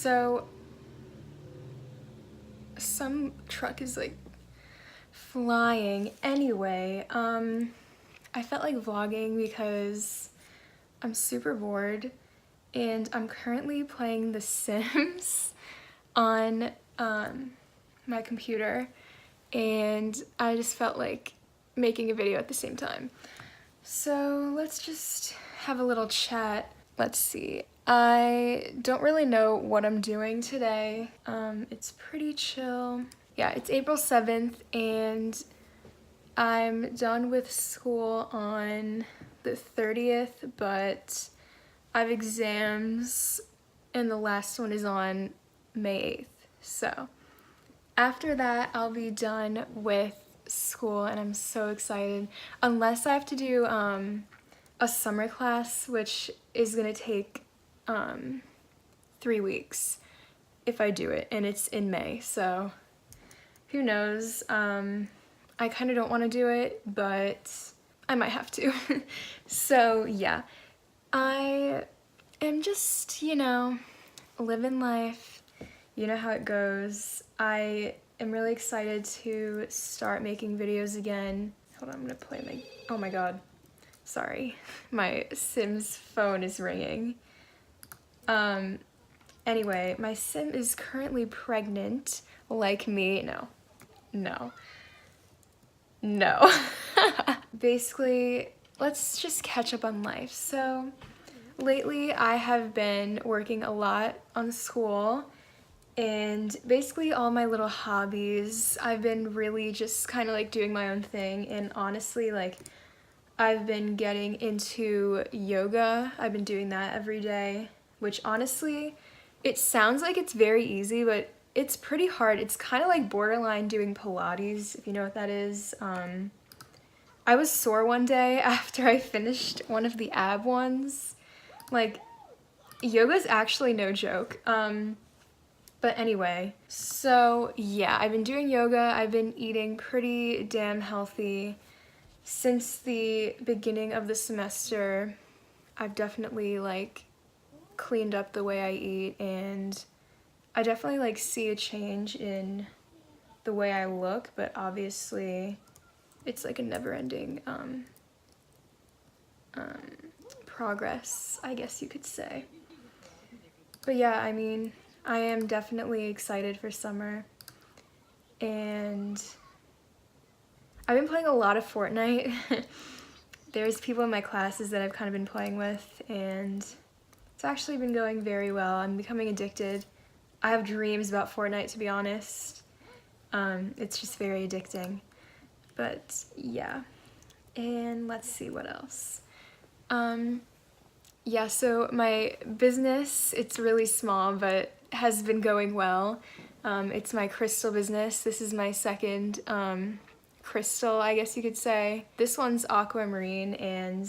So some truck is like flying. Anyway, I felt like vlogging because I'm super bored and I'm currently playing The Sims on my computer, and I just felt like making a video at the same time. So let's just have a little chat. Let's see. I don't really know what I'm doing today. It's pretty chill. Yeah, it's April 7th and I'm done with school on the 30th, but I have exams and the last one is on May 8th. So after that, I'll be done with school and I'm so excited. Unless I have to do a summer class, which is gonna take 3 weeks if I do it, and it's in May, so who knows. I kind of don't want to do it, but I might have to. So yeah, I am just, you know, living life. You know how it goes. I am really excited to start making videos again. Hold on, I'm gonna play my, oh my god. Sorry, my Sim's phone is ringing. Anyway, my Sim is currently pregnant, like me. No. Basically, let's just catch up on life. So, lately I have been working a lot on school, and basically all my little hobbies, I've been really just kind of like doing my own thing, and honestly, like, I've been getting into yoga. I've been doing that every day, which honestly, it sounds like it's very easy, but it's pretty hard. It's kind of like borderline doing Pilates, if you know what that is. I was sore one day after I finished one of the ab ones. Like, yoga's actually no joke. But anyway, so yeah, I've been doing yoga. I've been eating pretty damn healthy. Since the beginning of the semester, I've definitely like cleaned up the way I eat, and I definitely like see a change in the way I look, but obviously it's like a never-ending progress, I guess you could say. But yeah, I mean, I am definitely excited for summer, and I've been playing a lot of Fortnite. There's people in my classes that I've kind of been playing with, and it's actually been going very well. I'm becoming addicted. I have dreams about Fortnite, to be honest. It's just very addicting. But yeah, and let's see what else. Yeah, so my business, it's really small, but has been going well. It's my crystal business. This is my second crystal, I guess you could say. This one's aquamarine, and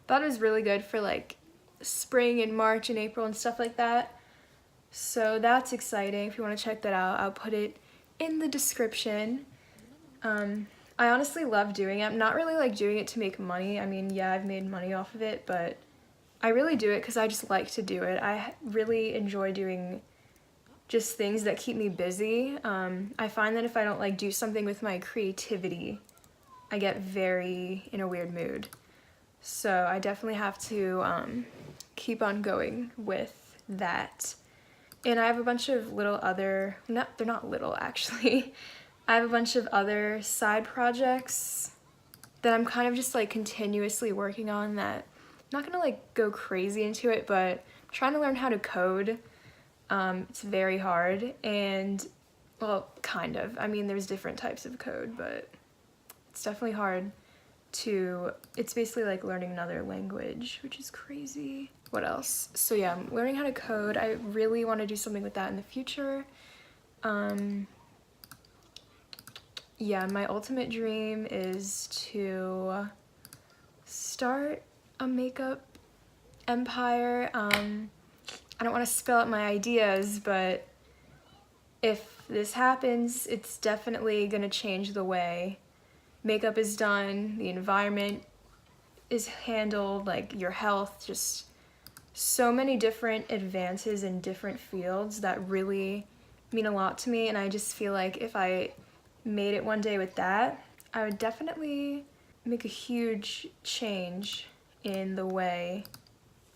thought it was really good for like spring and March and April and stuff like that. So that's exciting. If you want to check that out, I'll put it in the description. I honestly love doing it. I'm not really like doing it to make money. I mean, yeah, I've made money off of it, but I really do it because I just like to do it. I really enjoy doing just things that keep me busy. I find that if I don't like do something with my creativity, I get very in a weird mood. So I definitely have to keep on going with that. And I have a bunch of little other, they're not little actually. I have a bunch of other side projects that I'm kind of just like continuously working on that I'm not gonna like go crazy into it, but I'm trying to learn how to code. It's very hard, and well, kind of. I mean, there's different types of code, but it's definitely hard to, it's basically like learning another language, which is crazy. What else? So yeah, I'm learning how to code. I really want to do something with that in the future. Yeah, my ultimate dream is to start a makeup empire. I don't want to spell out my ideas, but if this happens, it's definitely going to change the way makeup is done, the environment is handled, like your health, just so many different advances in different fields that really mean a lot to me, and I just feel like if I made it one day with that, I would definitely make a huge change in the way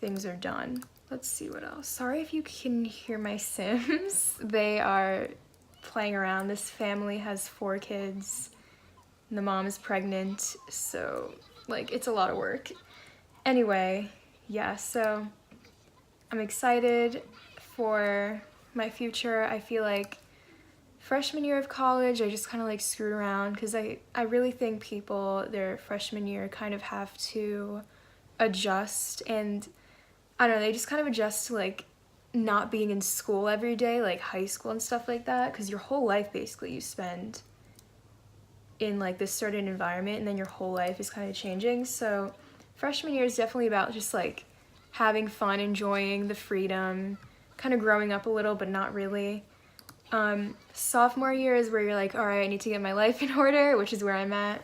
things are done. Let's see what else. Sorry if you can hear my Sims. They are playing around. This family has 4 kids. And the mom is pregnant, so like it's a lot of work. Anyway, yeah, so I'm excited for my future. I feel like freshman year of college, I just kind of like screwed around because I really think people their freshman year kind of have to adjust, and I don't know, they just kind of adjust to like not being in school every day, like high school and stuff like that, because your whole life basically you spend in like this certain environment, and then your whole life is kind of changing. So freshman year is definitely about just like having fun, enjoying the freedom, kind of growing up a little, but not really. Sophomore year is where you're like, all right, I need to get my life in order, which is where I'm at.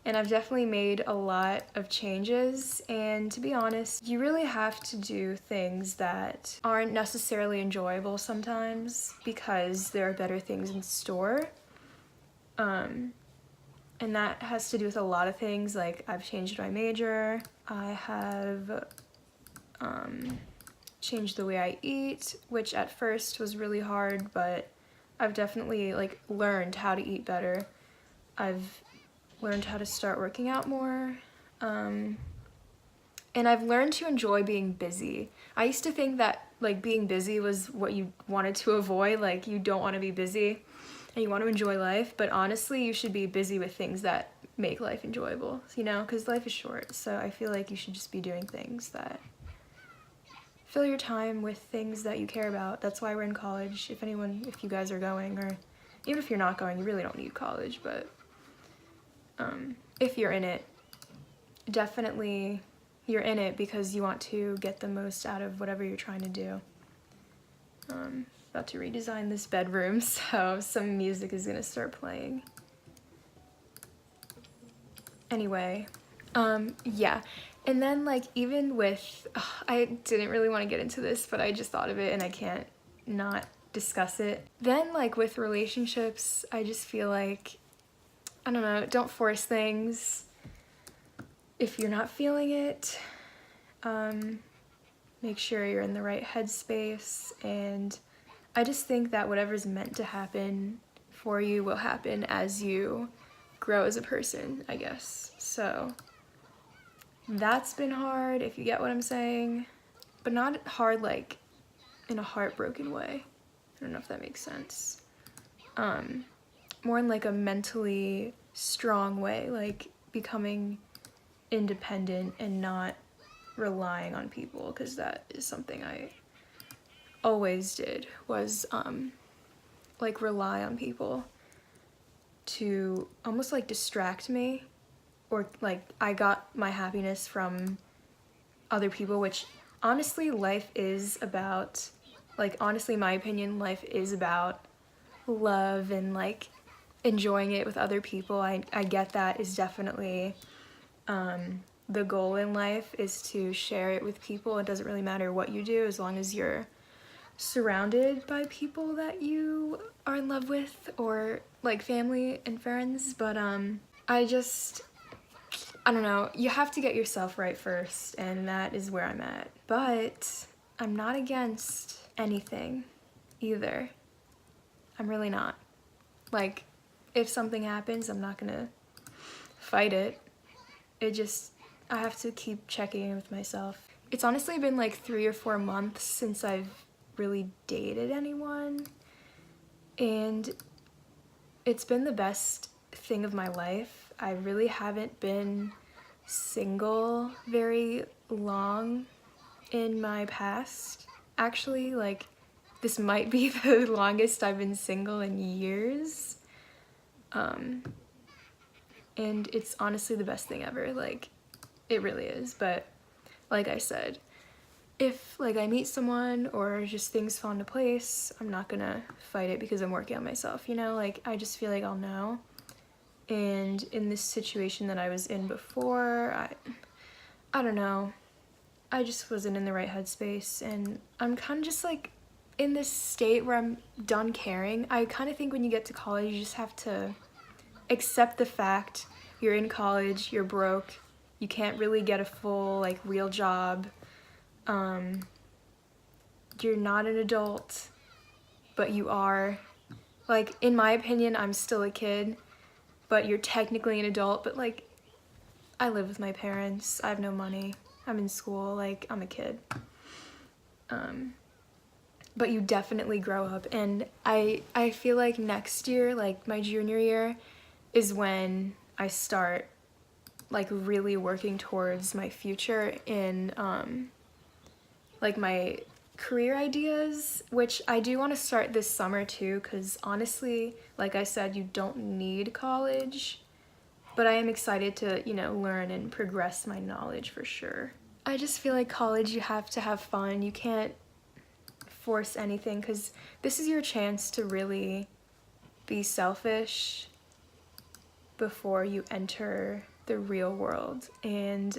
And I've definitely made a lot of changes, and to be honest, you really have to do things that aren't necessarily enjoyable sometimes because there are better things in store. And that has to do with a lot of things, like I've changed my major, I have changed the way I eat, which at first was really hard, but I've definitely like learned how to eat better. I've learned how to start working out more, and I've learned to enjoy being busy. I used to think that like being busy was what you wanted to avoid, like you don't want to be busy and you want to enjoy life, but honestly you should be busy with things that make life enjoyable, you know, because life is short. So I feel like you should just be doing things that fill your time with things that you care about. That's why we're in college. If you guys are going, or even if you're not going, you really don't need college, but if you're in it, definitely you're in it because you want to get the most out of whatever you're trying to do. About to redesign this bedroom, so some music is gonna start playing. Anyway, yeah. And then like even with, I didn't really want to get into this, but I just thought of it and I can't not discuss it. Then like with relationships, I just feel like, I don't know, don't force things if you're not feeling it. Make sure you're in the right headspace, and I just think that whatever's meant to happen for you will happen as you grow as a person, I guess. So that's been hard, if you get what I'm saying, but not hard like in a heartbroken way. I don't know if that makes sense. More in like a mentally strong way, like becoming independent and not relying on people, because that is something I always did, was like rely on people to almost like distract me, or like I got my happiness from other people, which honestly life is about, like honestly my opinion, life is about love and like enjoying it with other people. I get that is definitely the goal in life, is to share it with people. It doesn't really matter what you do as long as you're surrounded by people that you are in love with, or like family and friends. But I don't know, you have to get yourself right first, and that is where I'm at. But I'm not against anything either. I'm really not. Like, if something happens, I'm not gonna fight it. I have to keep checking in with myself. It's honestly been like 3 or 4 months since I've really dated anyone, and it's been the best thing of my life. I really haven't been single very long in my past. Actually, like, this might be the longest I've been single in years. And it's honestly the best thing ever, like, it really is. But like I said, if like I meet someone or just things fall into place, I'm not gonna fight it because I'm working on myself, you know? Like, I just feel like I'll know. And in this situation that I was in before, I don't know. I just wasn't in the right headspace, and I'm kind of just like in this state where I'm done caring. I kind of think when you get to college, you just have to accept the fact you're in college, you're broke, you can't really get a full like real job, you're not an adult, but you are. Like, in my opinion, I'm still a kid, but you're technically an adult, but like, I live with my parents, I have no money, I'm in school, like, I'm a kid. But you definitely grow up, and I feel like next year, like my junior year, is when I start like really working towards my future in like my career ideas, which I do want to start this summer too, because honestly, like I said, you don't need college, but I am excited to, you know, learn and progress my knowledge for sure. I just feel like college, you have to have fun. You can't force anything, because this is your chance to really be selfish before you enter the real world. And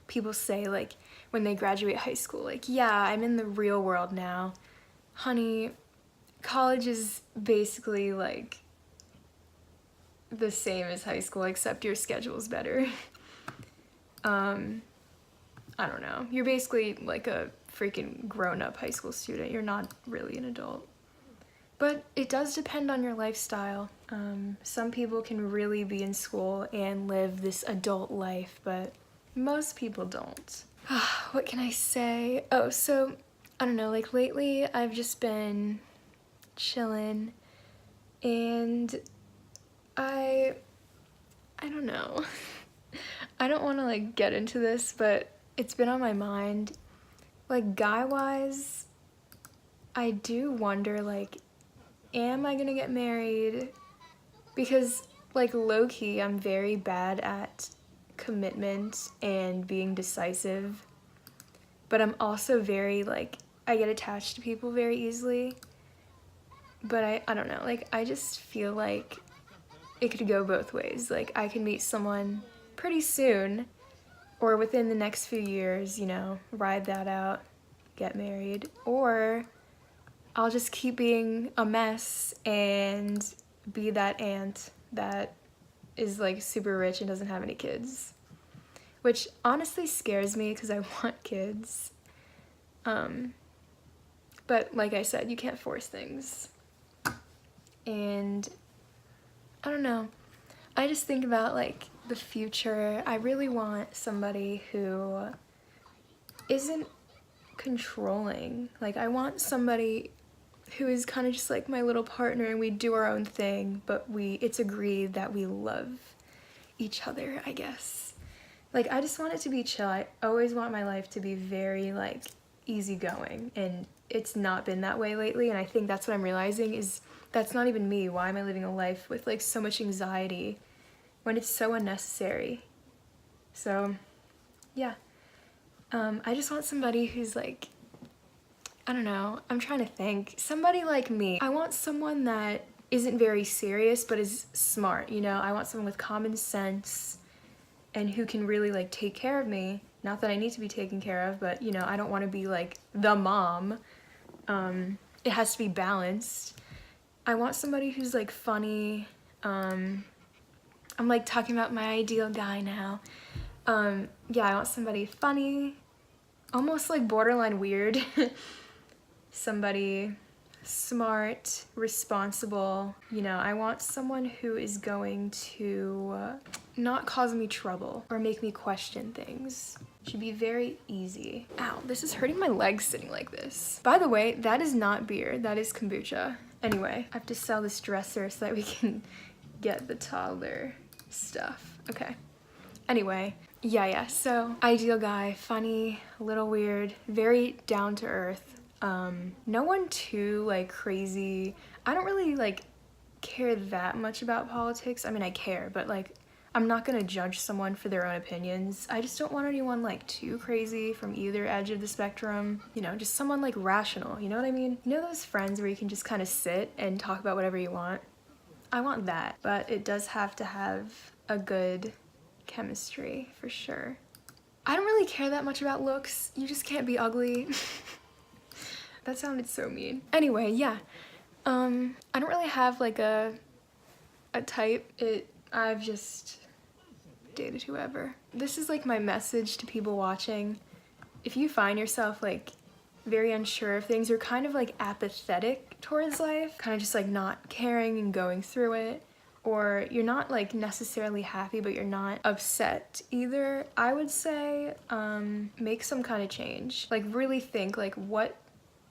people say, like, when they graduate high school, like, yeah, I'm in the real world now. Honey, college is basically like the same as high school, except your schedule's better. I don't know. You're basically like a freaking grown-up high school student. You're not really an adult. But it does depend on your lifestyle. Some people can really be in school and live this adult life, but most people don't. What can I say? Oh, so, I don't know, like lately I've just been chilling, and I don't know. I don't want to like get into this, but it's been on my mind. Like, guy-wise, I do wonder, like, am I gonna get married? Because, like, low-key, I'm very bad at commitment and being decisive. But I'm also very, like, I get attached to people very easily. But I don't know, like, I just feel like it could go both ways. Like, I can meet someone pretty soon, or within the next few years, you know, ride that out, get married, or I'll just keep being a mess and be that aunt that is like super rich and doesn't have any kids, which honestly scares me because I want kids. But like I said, you can't force things. And I don't know. I just think about like the future. I really want somebody who isn't controlling. Like, I want somebody who is kind of just like my little partner, and we do our own thing, but it's agreed that we love each other, I guess. Like, I just want it to be chill. I always want my life to be very like easygoing, and it's not been that way lately, and I think that's what I'm realizing is that's not even me. Why am I living a life with like so much anxiety when it's so unnecessary? So yeah, I just want somebody who's like, I don't know, I'm trying to think. Somebody like me. I want someone that isn't very serious but is smart, you know? I want someone with common sense and who can really like take care of me. Not that I need to be taken care of, but you know, I don't want to be like the mom. It has to be balanced. I want somebody who's like funny. I'm like talking about my ideal guy now. Yeah, I want somebody funny, almost like borderline weird. Somebody smart, responsible. You know, I want someone who is going to not cause me trouble or make me question things. Should be very easy. Ow, this is hurting my legs sitting like this. By the way, that is not beer, that is kombucha. Anyway, I have to sell this dresser so that we can get the toddler stuff. Okay. Anyway, yeah, so ideal guy, funny, a little weird, very down to earth. No one too like crazy. I don't really like care that much about politics. I mean, I care, but like I'm not gonna judge someone for their own opinions. I just don't want anyone like too crazy from either edge of the spectrum. You know, just someone like rational, you know what I mean? You know those friends where you can just kind of sit and talk about whatever you want? I want that, but it does have to have a good chemistry for sure. I don't really care that much about looks. You just can't be ugly. That sounded so mean. Anyway, yeah. I don't really have like a type. I've just dated whoever. This is like my message to people watching. If you find yourself like very unsure of things or kind of like apathetic towards life, kind of just like not caring and going through it, or you're not like necessarily happy but you're not upset either, I would say make some kind of change. Like really think like what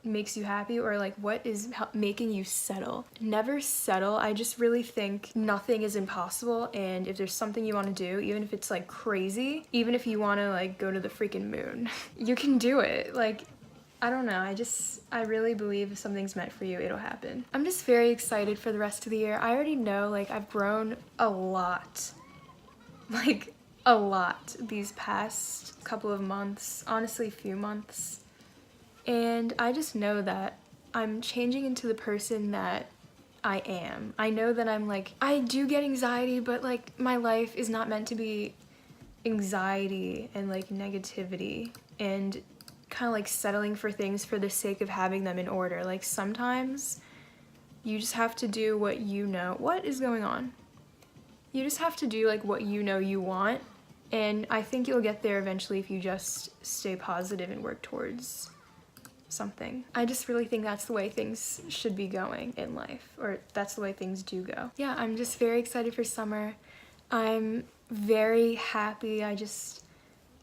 makes you happy, or like what is making you settle. Never settle. I just really think nothing is impossible, and if there's something you want to do, even if it's like crazy, even if you want to like go to the freaking moon, you can do it. Like, I don't know, I really believe if something's meant for you, it'll happen. I'm just very excited for the rest of the year. I already know like I've grown a lot, like a lot these past couple of months, honestly few months. And I just know that I'm changing into the person that I am. I know that I'm like, I do get anxiety, but like my life is not meant to be anxiety and like negativity and kind of like settling for things for the sake of having them in order. Like sometimes you just have to do what you know. What is going on? You just have to do like what you know you want, and I think you'll get there eventually if you just stay positive and work towards something. I just really think that's the way things should be going in life, or that's the way things do go. Yeah, I'm just very excited for summer. I'm very happy.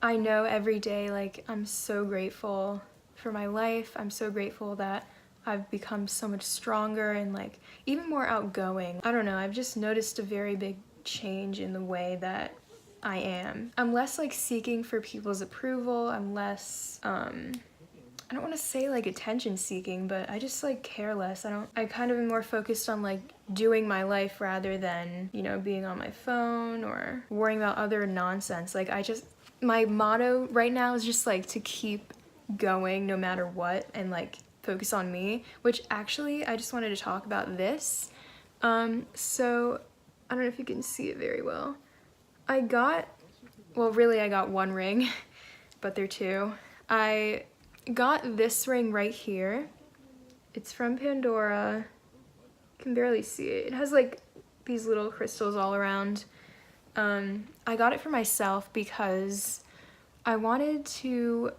I know every day, like, I'm so grateful for my life. I'm so grateful that I've become so much stronger and like even more outgoing. I don't know, I've just noticed a very big change in the way that I am. I'm less like seeking for people's approval. I'm less, I don't want to say like attention seeking, but I just like care less. I kind of am more focused on like doing my life rather than, you know, being on my phone or worrying about other nonsense. Like my motto right now is just like to keep going no matter what and like focus on me, which actually I just wanted to talk about this. So I don't know if you can see it very well. I got one ring, but they're two. I got this ring right here. It's from Pandora. You can barely see it. It has like these little crystals all around. I got it for myself because I wanted to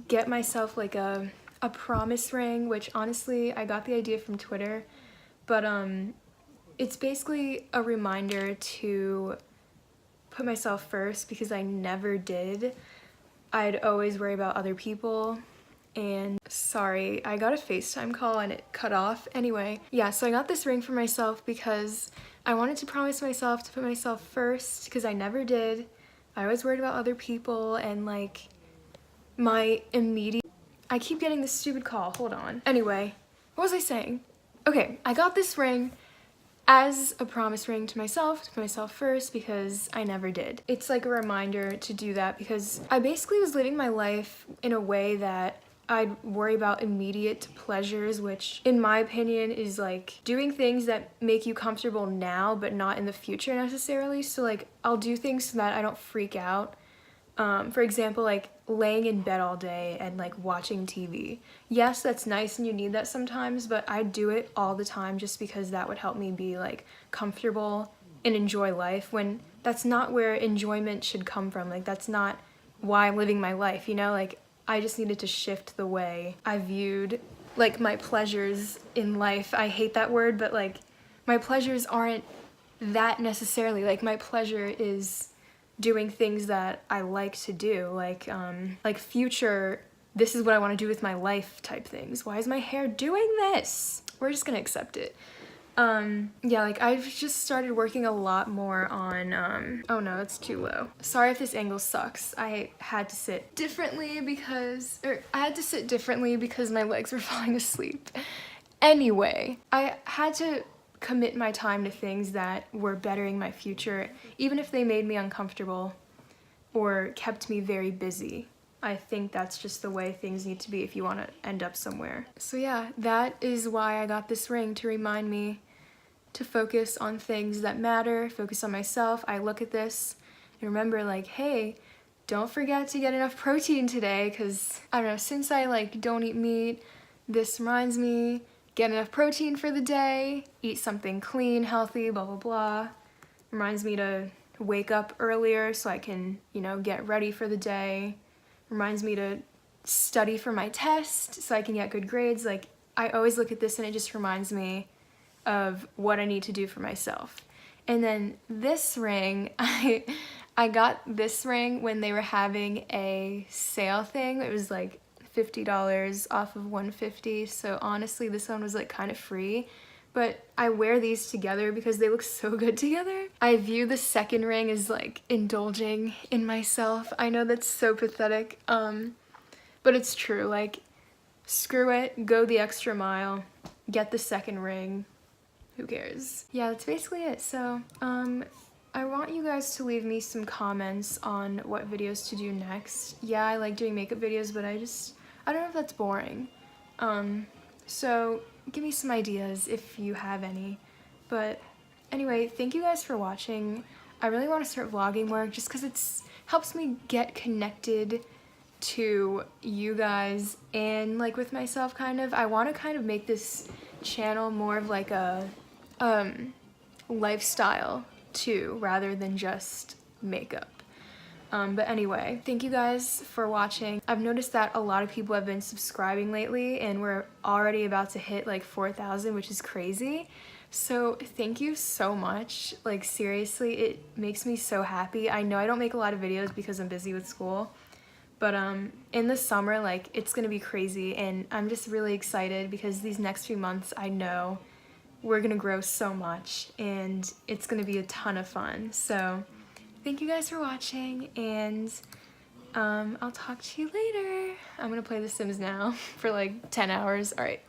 get myself like a promise ring, which honestly I got the idea from Twitter, but it's basically a reminder to put myself first because I never did. I'd always worry about other people. And sorry, I got a FaceTime call and it cut off. Anyway, yeah, so I got this ring for myself because I wanted to promise myself to put myself first because I never did. I always worried about other people and like I keep getting this stupid call, hold on. Anyway, what was I saying? Okay, I got this ring as a promise ring to myself, to myself first, because I never did. It's like a reminder to do that because I basically was living my life in a way that I'd worry about immediate pleasures, which in my opinion is like doing things that make you comfortable now but not in the future necessarily. So like I'll do things so that I don't freak out. For example, like laying in bed all day and like watching TV. Yes, that's nice and you need that sometimes, but I do it all the time just because that would help me be like comfortable and enjoy life, when that's not where enjoyment should come from. Like that's not why I'm living my life, you know? Like I just needed to shift the way I viewed like my pleasures in life. I hate that word, but like my pleasures aren't that necessarily. Like my pleasure is doing things that I like to do, like future, this is what I want to do with my life type things. Why is my hair doing this? We're just gonna accept it. Yeah, like I've just started working a lot more on, oh no, it's too low. Sorry if this angle sucks. I had to sit differently because my legs were falling asleep. Anyway, I had to commit my time to things that were bettering my future, even if they made me uncomfortable or kept me very busy. I think that's just the way things need to be if you want to end up somewhere. So yeah, that is why I got this ring, to remind me to focus on things that matter, focus on myself. I look at this and remember like, hey, don't forget to get enough protein today, because I don't know, since I like don't eat meat, this reminds me, get enough protein for the day, eat something clean, healthy, blah, blah, blah. Reminds me to wake up earlier so I can, you know, get ready for the day. Reminds me to study for my test so I can get good grades. Like, I always look at this and it just reminds me of what I need to do for myself. And then this ring, I got this ring when they were having a sale thing. It was like $50 off of $150, so honestly this one was like kind of free. But I wear these together because they look so good together. I view the second ring as like indulging in myself. I know that's so pathetic, but it's true. Like, screw it, go the extra mile, get the second ring, who cares? Yeah, that's basically it. So, I want you guys to leave me some comments on what videos to do next. Yeah, I like doing makeup videos, but I don't know if that's boring. So give me some ideas if you have any. But anyway, thank you guys for watching. I really want to start vlogging more just because it helps me get connected to you guys and like with myself kind of. I want to kind of make this channel more of like a lifestyle too, rather than just makeup. But anyway, thank you guys for watching. I've noticed that a lot of people have been subscribing lately and we're already about to hit like 4,000, which is crazy. So thank you so much. Like, seriously, it makes me so happy. I know I don't make a lot of videos because I'm busy with school, but in the summer, like, it's gonna be crazy and I'm just really excited because these next few months I know we're gonna grow so much and it's gonna be a ton of fun. So thank you guys for watching, and I'll talk to you later. I'm gonna play The Sims now for like 10 hours. All right.